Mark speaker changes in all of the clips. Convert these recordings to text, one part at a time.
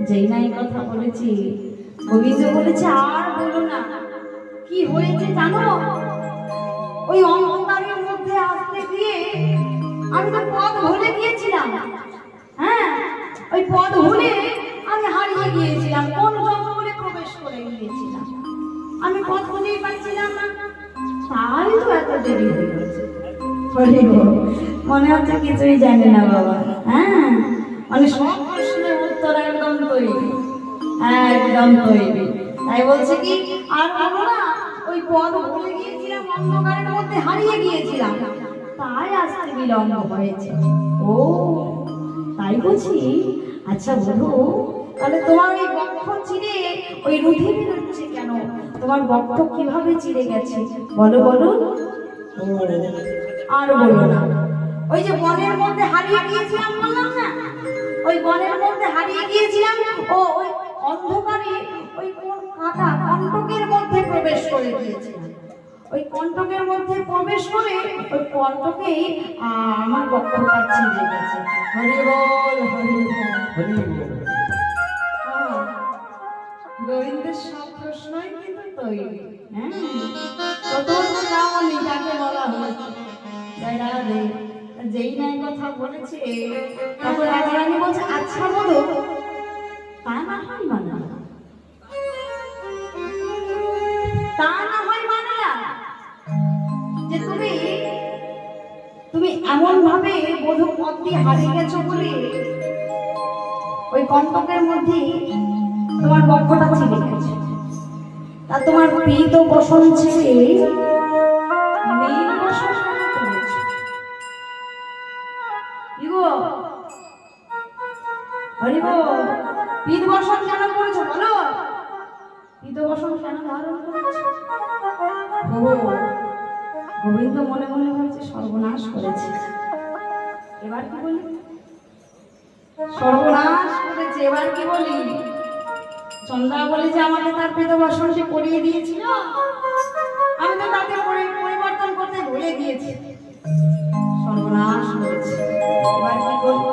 Speaker 1: যেই নাই কথা বলেছি গোবিন্দ বলেছে আর বলো না। কি হয়েছে জানো? ওই অন্ধকারের মধ্যে আসতে গিয়ে আমি তো পথ ভুলে গিয়েছিলাম। হ্যাঁ, ওই পথ ভুলে আমি হারিয়ে গিয়েছিলাম, কোন জঙ্গলে প্রবেশ করে গিয়েছিলাম। আমি পথ খুঁজেই পাচ্ছিলাম না, তাই তো এত দেরি হয়ে গেছে। মনে হচ্ছে কিছুই জানে না বাবা। হ্যাঁ, মানে সব প্রশ্নের উত্তর একদম তৈরি, একদম তৈরি। তাই বলছে কি আর বলো না, ওই পথ ভুলে গিয়েছিলাম, অন্ধকারের মধ্যে হারিয়ে গিয়েছিলাম, তাই আসতে বিলম্ব হয়েছে। ও তাই বুঝি? আচ্ছা বলো, তাহলে তোমার ওই বক্ষ চিরে ওই রুধি বেরোচ্ছে কেন? তোমার বক্ষ কিভাবে চিরে গেছে বলো বলো। ও আর বলো না, ওই যে বনের মধ্যে হারিয়ে গিয়েছিলাম বললাম না, ওই বনের মধ্যে হারিয়ে গিয়েছিলাম। ও ওই অন্ধকারে ওই কাটা কণ্টকের মধ্যে প্রবেশ করে গিয়েছিলাম। ওই কণ্টকের মধ্যে প্রবেশ করে ওই কণ্টকে আমার বক্রটা ছিঁড়ে গেছে। হরি বল হরি হরি বল। গোবিন্দের সব প্রশ্নই কিন্তু তৈরি। হ্যাঁ, প্রথম শ্রাবণী যাকে বলা হয়েছে, যেই নাই কথা বলেছে তখন রাধারানী বলছে আচ্ছা বলো, তা না হয় মানা, তা না হয় মানা যে তুমি এমন ভাবে বধূ পথ দিয়ে হারিয়ে গেছো বলে ওই কণ্টকের মধ্যে তোমার বক্ষটা ছিঁড়ে গেছে। তা তোমার প্রীত বসন ছেড়ে নীল বসন কেন করেছো? প্রীত বসন কেন করেছো বলো? প্রীত বসন কেন ধারণ করেছো? গোবিন্দ মনে মনে ভাবছে সর্বনাশ করেছে। এবার কি বলি? সর্বনাশ করেছে, এবার কি বলি? চন্দ্রা বলে যে আমাকে তার প্রীত বসন সে করিয়ে দিয়েছিল, আমি তো তাকে পরিবর্তন করতে ভুলে গিয়েছি। সর্বনাশ করেছে, এবার কি করব?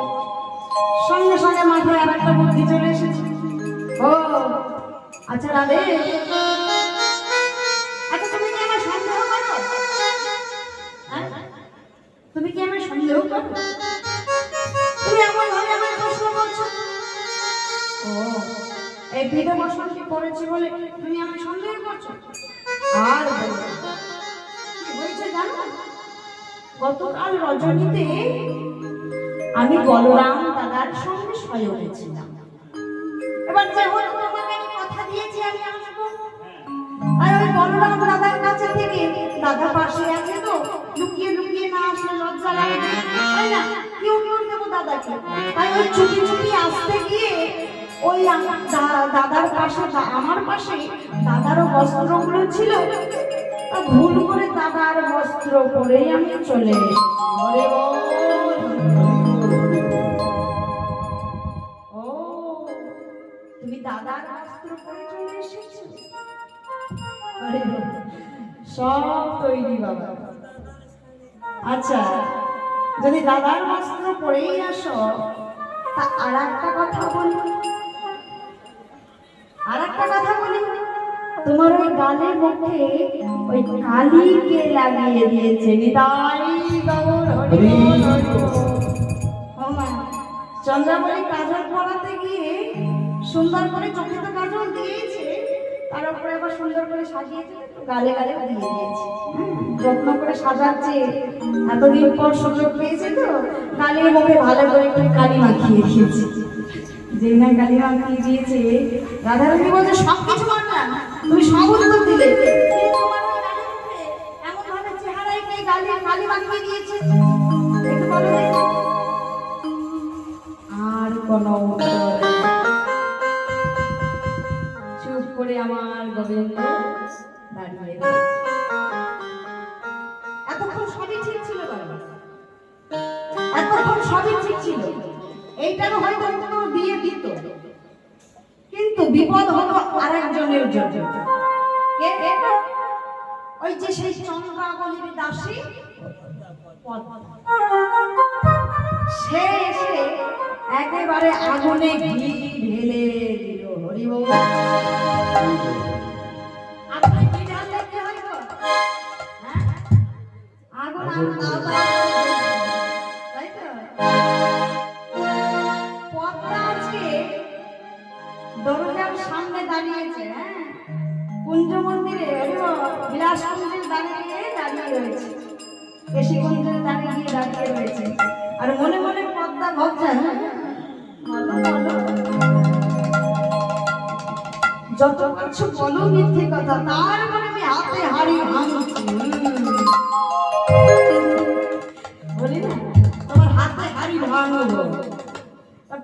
Speaker 1: সঙ্গে সঙ্গে মাথায় আর একটা বুদ্ধি চলে এসেছে। ও আচ্ছা রাধে, আচ্ছা তুমি কি আমার সন্দেহ করো? তুমি কি আমার সন্দেহ করো? তুমি এমন ভাবে আমার প্রশ্ন করছো। ও এই প্রীত বসন কি করেছি বলে তুমি আমি সন্দেহ করছো? আর কি হয়েছে জানো? গতকাল রজনীতে আমি বলরাম দাদার সঙ্গে শয়নে ছিলাম। এবার যেহেতু তোমাকে আমি কথা দিয়েছি আমি আসবো, আর ওই বলরাম দাদার কাছে থেকে দাদা পাশে আছে তো লুকিয়ে লুকিয়ে না আসলে লজ্জা লাগে, তাই না? কেউ কেউ দেবো দাদাকে, তাই ওই চুপি চুপি আসতে গিয়ে ওই আমার দাদার পাশে আমার পাশে দাদারও বস্ত্রগুলো ছিল, তা ভুল করে দাদার বস্ত্র পরেই আমি চলে এসেছি। ও তুমি দাদার বস্ত্র পরে চলে এসেছো? সব তৈরি বাবা। আচ্ছা যদি দাদার বস্ত্র পরেই আসো, তা আর একটা কথা বলি, তোমার ওই গালের মুখে ওই কালিকে লাগিয়ে দিয়েছে। নিতাই গৌর হরি বল। চন্দ্রাবলী কাজল পরাতে গিয়ে সুন্দর করে চোখে তো কাজল দিয়েছে, তার উপরে আবার সুন্দর করে সাজিয়েছে, গালে গালে দিয়ে দিয়েছে। যত্ন করে সাজাচ্ছে, এতদিন পর সুযোগ পেয়েছে তো গালে মুখে ভালো করে একটু কালি মাখিয়ে দিয়েছে। যেই না কালি মাখিয়ে দিয়েছে, রাধারানী বলছে সবকিছু মানলাম, তুমি সব উত্তর দিলে, এমন ভাবে চেহারায় কে গালে কালি মাখিয়ে দিয়েছে একটু বলো। আর কোনো চুপ করে আমার গোবিন্দ দাঁড়িয়ে এতক্ষণ সবই ঠিক ছিল বাবা, এতক্ষণ সবই ঠিক ছিল, এইটারও হয়তো কেউ দিয়ে দিত, কিন্তু বিপদ হলো আরেকজনের জন্য। ওই যে সেই চন্দ্রাবলীর দাসী সে এসে একেবারে আগুনে ঘি ঢেলে দিল। হরি বল। আপনি কি ঢাললে কি হইব? হ্যাঁ, আগুন তাই তো। পদ্মা আজকে দরজার সামনে দাঁড়িয়েছে। হ্যাঁ, কুঞ্জ মন্দিরে বিলাস কুঞ্জের দাঁড়িয়ে রয়েছে, কেশি কুঞ্জের দাঁড়িয়ে রয়েছে। আর মনে মনে পদ্মা ভাবছেন, যত কিছু বলো মিথ্যে কথা, তার মানে আমি হাতে হাড়ি ভাঙছি। বলি না তোমার হাতে হাড়ি ভাঙবো।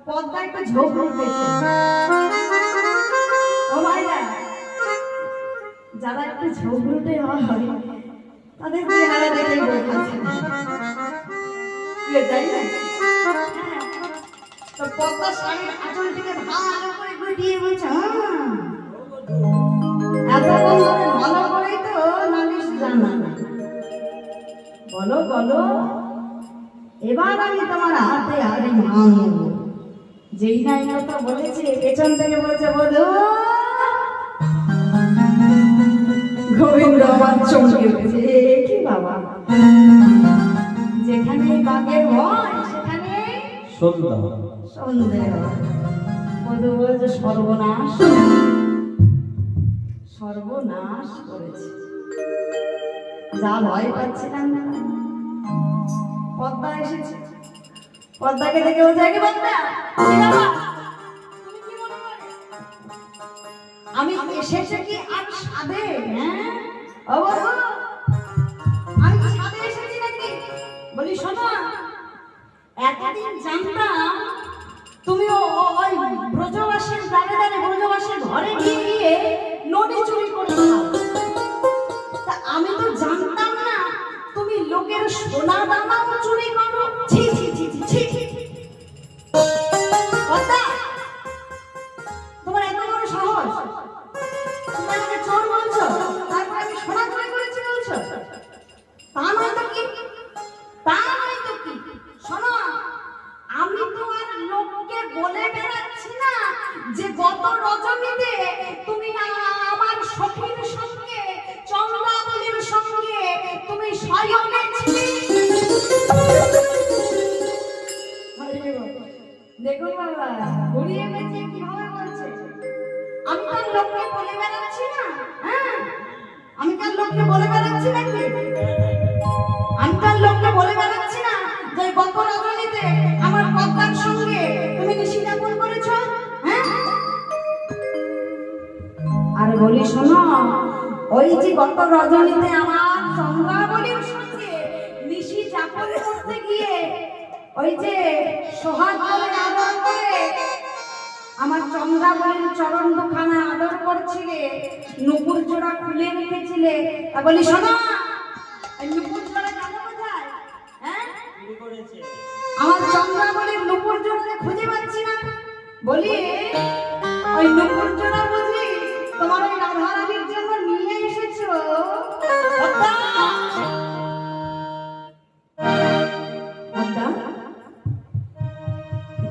Speaker 1: পদ্মা একটু ঝোঁক উঠেছে। ও ভাইরা, যারা একটু ঝোঁক উঠে হয় তাদের চেহারা দেখে বোঝাচ্ছে তাই না? তো পদ্মা শাড়ির আঁচল থেকে ভালো করে গুটিয়ে বলছে, এতক্ষণ ধরে ভালো করেই তো নালিশ জানা। বলো বলো, এবার আমি তোমার হাতে হাড়ি ভাঙব। যেই নাই কথা বলেছে, পেছন থেকে বলছে, বলো। গোবিন্দ আমার চমকে উঠেছে, কি বাবা, যেখানে বাঘের ভয় সেখানে সন্দেহ। মধু বলছে, সর্বনাশ সর্বনাশ করেছে। যা ভয় পাচ্ছিলাম না, পদ্মা এসেছে। পদ্মাকে দেখে বলছে, কি পদ্মা, আমি এসেছে কি আর সাধে? হ্যাঁ আমি সাধে এসেছি নাকি? বলি শোনো, এতদিন জানতাম তুমি ওই ব্রজবাসীর ব্রজবাসীর ঘরে গিয়ে নদী চুরি করছো। তা আমি তো জানতাম না তুমি লোকের সোনা দানাও চুরি করো। ছি ছি ছি ছি ছি। পদ্মা, তোমার এত বড় সাহস, তুমি আমাকে চোর বলছো, তারপর আমি সোনা চুরি করেছি বলছো? তা নয় তো কি, তা নয় তো কি। শোনো, আমি তো আর লোককে বলে বেড়াচ্ছি না যে গত রজনীতে তুমি না আমার সখীর সঙ্গে, চন্দ্রাবলীর সঙ্গে তুমি শয়নে ছিলে। দেখো বাবা, ঘুরিয়ে পেঁচিয়ে কিভাবে বলছে। আমি তো আর লোককে বলে বেড়াচ্ছি না। হ্যাঁ, আমি তো আর লোককে বলে বেড়াচ্ছি নাকি? আমি তো আর লোককে বলে বেড়াচ্ছি না যে গত রজনীতে আমার পদ্মার সঙ্গে তুমি নিশিযাপন করেছ। হ্যাঁ, আর বলি শোনো, ওই যে গত রজনীতে আমার চন্দ্রাবলীর সঙ্গে নিশিযাপন করতে গিয়ে ওই যে সোহাগ বলে আদর করে আমার চন্দ্রাবলীর চরণ দুখানা আদর করছিলে, নুপুর জোড়া খুলে রেখেছিলে। তা বলি শোনো, নুপুর জোড়া জানো কোথায়? হ্যাঁ, আমার চন্দ্রাবলীর নুপুর জোড়া খুঁজে পাচ্ছি না। বলি ওই নুপুর জোড়া বুঝি তোমার ওই রাধারানীর জন্য নিয়ে এসেছো?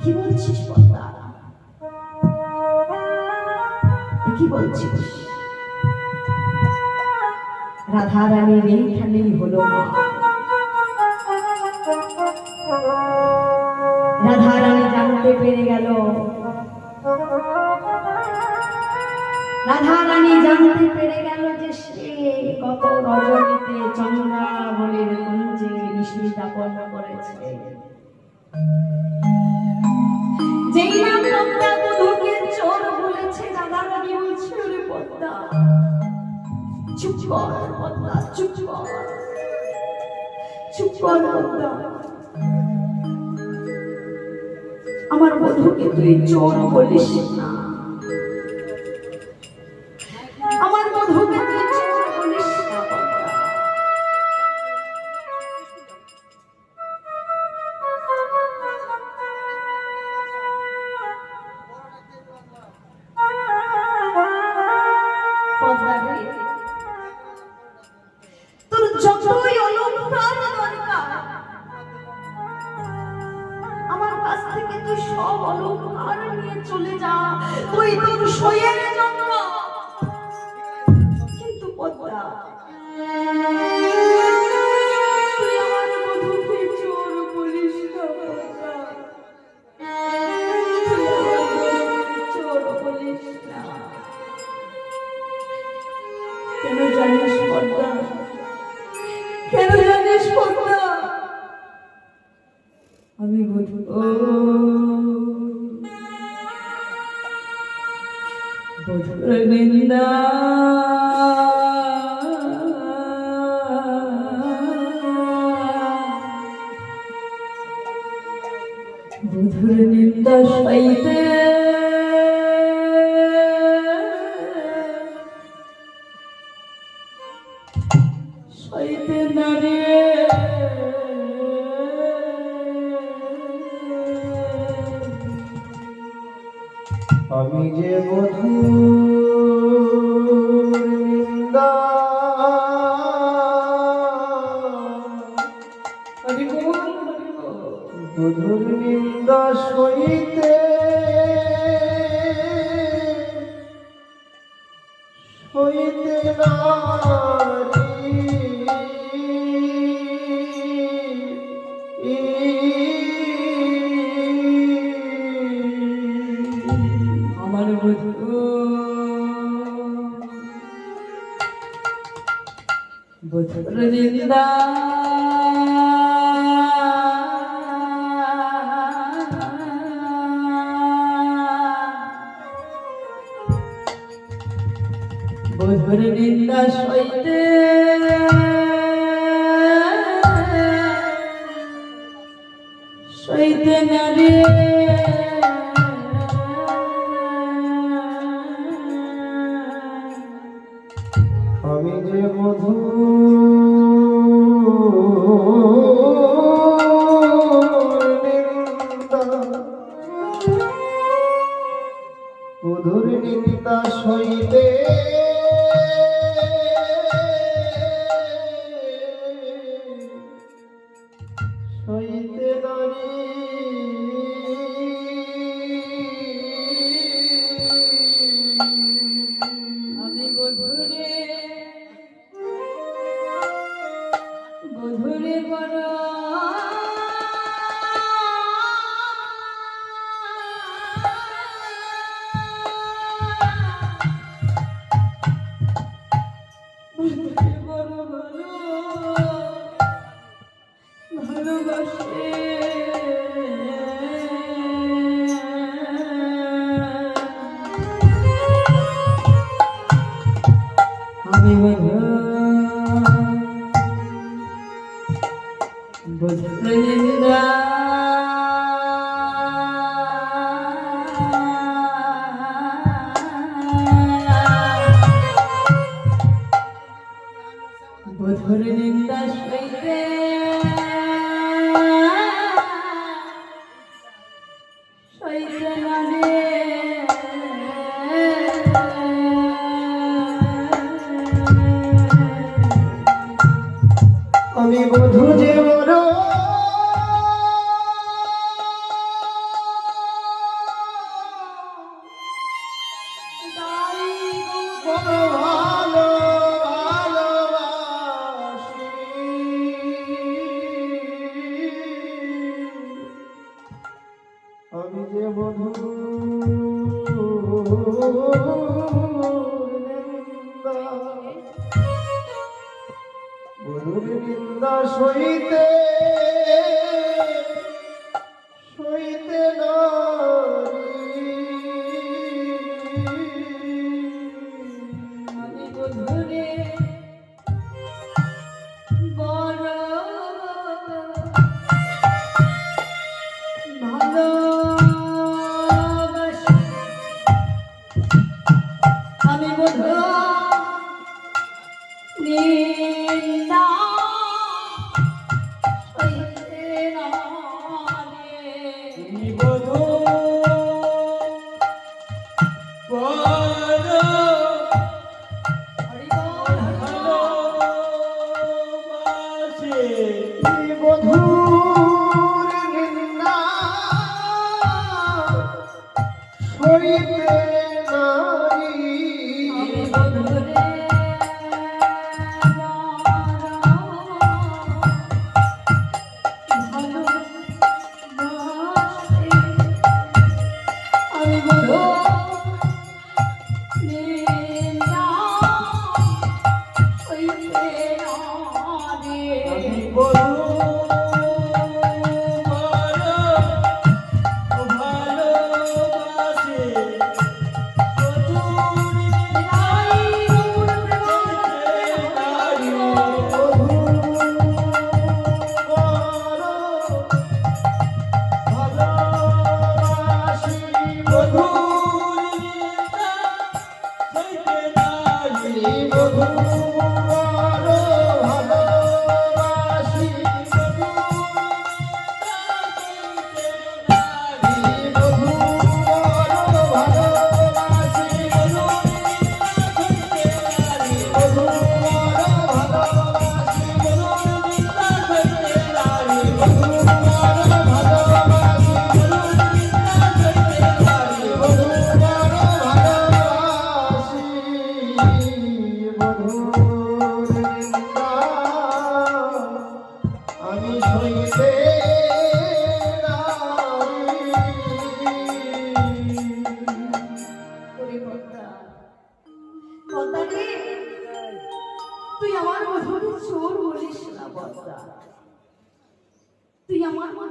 Speaker 1: কি বলছিস পদ্মা, কি বলছিস? রাধারানীর এইখানেই হলো। রাধারানী জানতে পেরে গেল, রাধারানী জানতে পেরে গেল যে সে কত রজনীতে চন্দ্রাবলীর কুঞ্জে নিশিযাপন করেছে। যেই নাম পদ্মা বধূকে চোর বলেছে, রাধারানী বলছে, ওরে পদ্মা চুপ কর, পদ্মা চুপ কর, চুপ কর পদ্মা। আমার বধূকে তুই চোর বলিস না, আমার বধূকে তুই চোর বলিস না পদ্মা। তোর যতই অলংকার দরকার আমার কাছ থেকে তুই সব অলংকার নিয়ে চলে যা, তুই তোর সইয়ের জন্য। কিন্তু পদ্মা, তুই আমার বধূকে চোর বলিস না পদ্মা, তুই আমার বধূকে চোর বলিস না। কেন জানিস পদ্মা, কেন জানিস পদ্মা, আমি বধূ বধূর নিন্দা বধূর নিন্দা সইতে সইতে নারে
Speaker 2: আমি যে বধূর নিন্দা বধূর নিন্দা সইতে সইতে নারি
Speaker 1: আমার বধূ বধূর নিন্দা বধূর নিন্দা সইতে সইতে নারে
Speaker 2: আমি যে বধূর নিন্দা বধূর নিন্দা সইতে সইতে নারী
Speaker 1: আমি বধূরে বধূরে বড় বধূরে বড় ভালো ভালোবাসে আমি বধূর নিন্দা বধূর নিন্দা সইতে সইতে নারে
Speaker 2: আমি বধূ যে বড় বড় ভালো ভালোবাসি আমি যে বধূ বধূর নিন্দা সইতে সইতে নারি
Speaker 1: আমি বধূরে বড় ভালোবাসি আমি বধূ নিন্দা সইতে নারে
Speaker 2: তুমি বধূ বড়
Speaker 1: হরি বল
Speaker 2: ভালোবাসি বধূর নিন্দা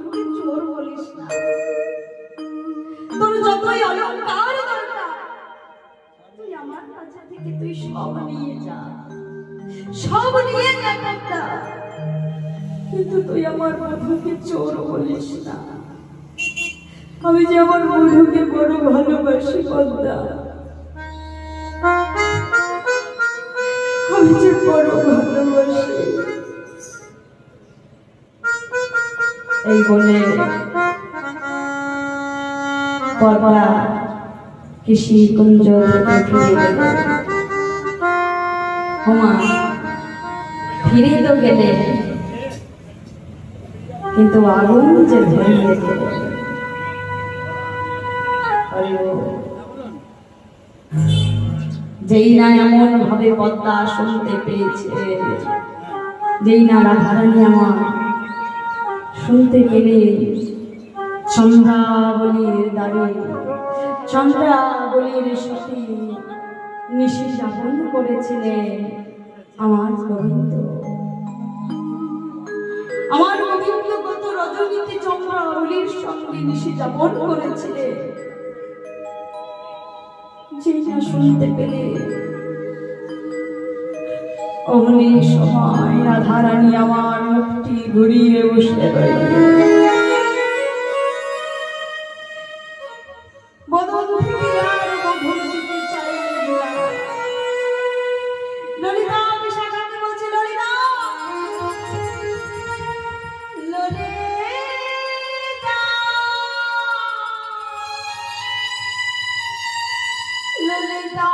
Speaker 1: বধূকে চোর বলিস না। তোর যতই অলংকার দরকার তুই আমার কাছে থেকে তুই সব নিয়ে যা, সব নিয়ে যা কর্তা, কিন্তু তুই আমার বধূকে চোর বলিস না। আমি যে আমার বধূকে বড় ভালোবাসি কর্তা, আমি যে বড় ভালোবাসি। এই বলে কর্তা কৃষি কুঞ্জ ফিরে গেল। হোমা ফিরে তো গেলে, কিন্তু আগুন যে ধরিয়ে দিল। যেই না এমন ভাবে পদ্মা শুনতে পেয়েছে, যেই না রাধারানী আমার শুনতে পেলে চন্দ্রাবলীর দ্বারে চন্দ্রাবলীর সাথে নিশি যাপন করেছিলেন আমার গোবিন্দ। আমার গোবিন্দ গত রজনীতে চন্দ্রাবলীর সঙ্গে নিশি যাপন করেছিলেন। যেই না শুনতে পেলে অমনি সময় রাধারানী আমার মুখটি ঘুরিয়ে বসে রইলেন। বদন থেকে আর বধূর দিকে চাইলেন না। ললিতা বিশাখাকে বলছে, ললিতা ললিতা ললিতা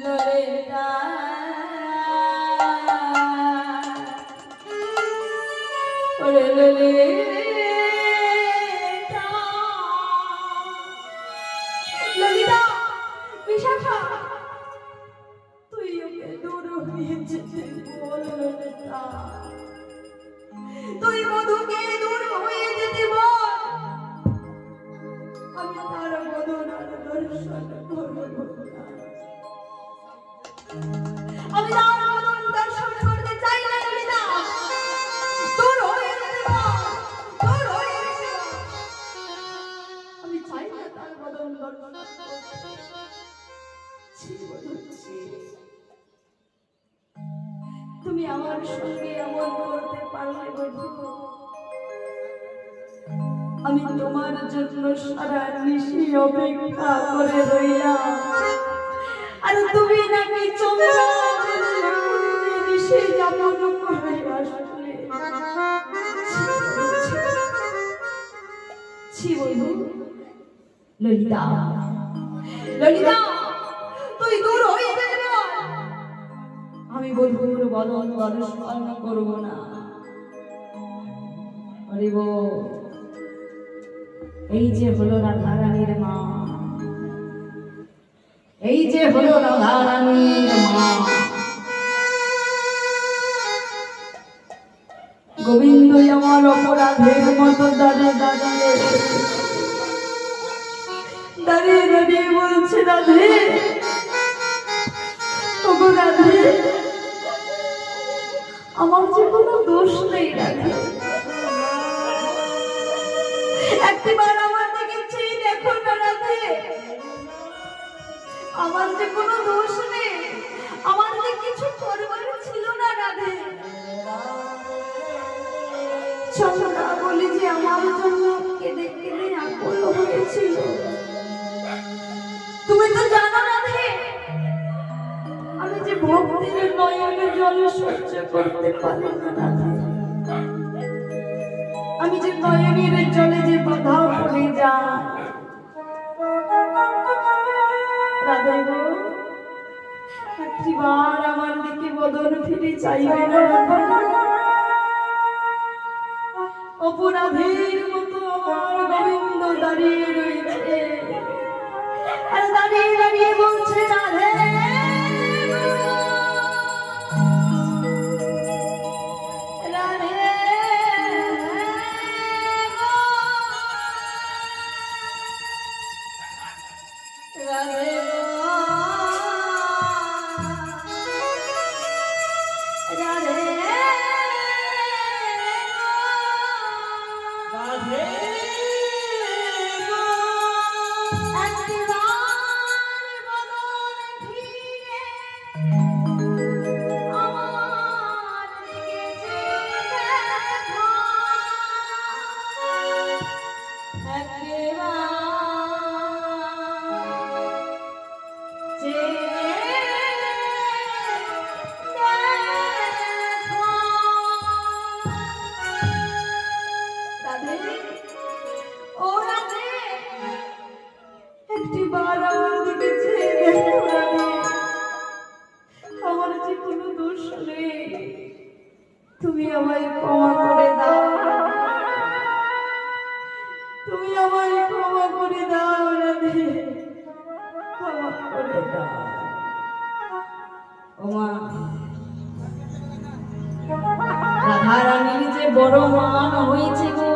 Speaker 1: ললিতা ওরে ললিতা ললিতা বিশাখা তুই ওকে দূর হয়ে যেতে বল ললিতা, তুই মধুকে দূর হয়ে যেতে বল। আমি তার বদন আর দর্শন করব না, আমি তার বদন দর্শন করতে চাই না ললিতা, দূর হয়ে যেতে বল, দূর হয়ে যেতে বল। আমি চাই না তার বদন দর্শন করতে। ছি বধূ, ছি, তুমি আমার সঙ্গে এমন করতে পারলে বধূ? আমি তোমার জন্য সারা নিশি অপেক্ষা করে রইলাম, আর তুমি নাকি চন্দ্রাবলীর নিশি যাপন করে আসলে। ছি বধূ। ললিতা ললিতা তুই দূর হয়ে যেতে বল, আমি বধূর বদন দর্শন করব না। হরিব, এই যে হলো রাধারানীর মা, এই যে হলো রাধারানীর মা। গোবিন্দ আমার অপরাধের মতো দাঁড়িয়ে দাঁড়িয়ে দাঁড়িয়ে দাঁড়িয়ে বলছে, রাধে ওগো রাধে, আমার যে কোনো দোষ নেই রাধে, একটিবার আমার দিকে চেয়ে দেখো না রাধে, আমার যে কোনো দোষ নেই, আমার যে কিছু করবার ছিল না রাধে। চন্দ্রা বলি যে আমার জন্য কেঁদে কেঁদে আকুল হয়েছিল। তুমি তো জানো রাধে, আমি যে ভক্তির নয়নে জল সহ্য করতে পারি না রাধে, আমি যে নয়নের জলে যে বাধা পড়ে যায় রাধে গো, একটিবার আমার দিকে বদন ফিরে চাইবে না রাধে। অপরাধীর মতো আমার গোবিন্দ দাঁড়িয়ে রয়েছে, আর দাঁড়িয়ে দাঁড়িয়ে বলছে, রাধে রাধে রাধে শুনে তুমি আমায় ক্ষমা করে দাও, তুমি আমায় ক্ষমা করে দাও রাধে, ক্ষমা করে দাও। ওমা, রাধারানীর যে বড় মান হয়েছে গো,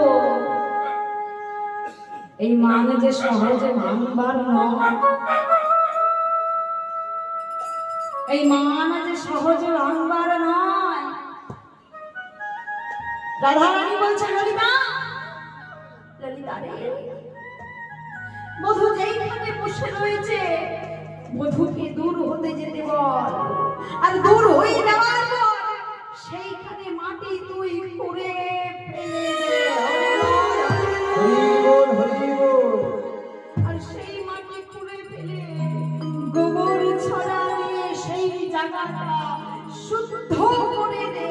Speaker 1: এই মান যে সহজে ভাঙবার নয়, এই মান যে সহজে ভাঙবার নয়। রাধারানী বলছে ললিতা, ললিতা রে, বধূ যেইখানে বসে রয়েছে বধূকে দূর হতে যেতে বল, আর দূর হয়ে যাওয়ার পর সেইখানে মাটি তুই খুঁড়ে ফেলে দে।
Speaker 2: হরি বল, হরি বল।
Speaker 1: আর সেই মাটি খুঁড়ে ফেলে গোবর ছড়া দিয়ে সেই জায়গাটা শুদ্ধ করে দে।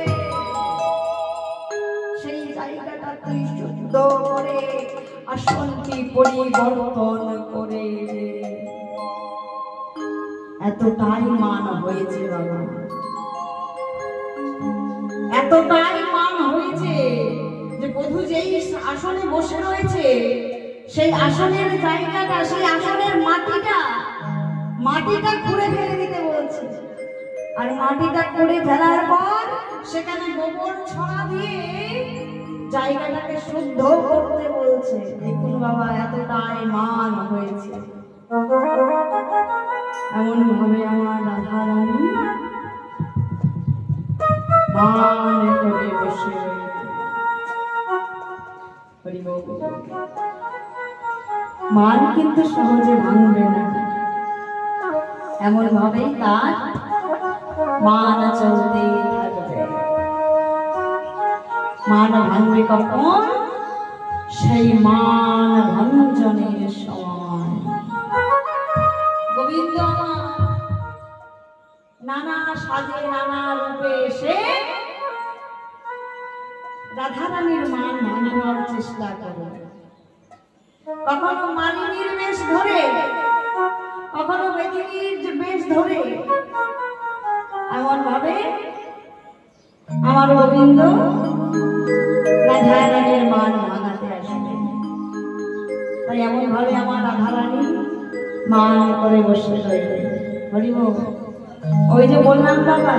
Speaker 1: সেই জায়গাটা তুই শুদ্ধ করে আসনটি পরিবর্তন করে দে। এতটাই মান হয়েছে বাবা, এতটাই মান হয়েছে যে বধূ যেই আসনে বসে রয়েছে সেই আসনের জায়গাটা, সেই আসনের মাটিটা খুঁড়ে ফেলে দিতে বলছে। আর মাটিটা খুঁড়ে ফেলার পর সেখানে গোবর ছড়া দিয়ে জায়গাটাকে শুদ্ধ করতে বলছে। দেখুন বাবা, এতটাই মান হয়েছে। এমন ভাবে আমার রাধারানী মান করে বসে রয়েছে। হরি বল। মান কিন্তু সহজে ভাঙবে না, এমন ভাবেই তার মান চলতে থাকবে। মান ভাঙবে কখন? সেই মান ভঞ্জনের সময়। গোবিন্দ নানা সাজে নানা রূপে এসে রাধারানীর মান ভাঙানোর চেষ্টা করে। কখনো মালিনীর বেশ ধরে, কখনো বেদিনীর বেশ ধরে, এমন ভাবে আমার গোবিন্দ রাধারানীর মান ভাঙাতে আসবে। তাই এমন ভাবে আমার রাধারানী মান করে বসে রইল। হরি বল। ওই যে বললাম বাবা,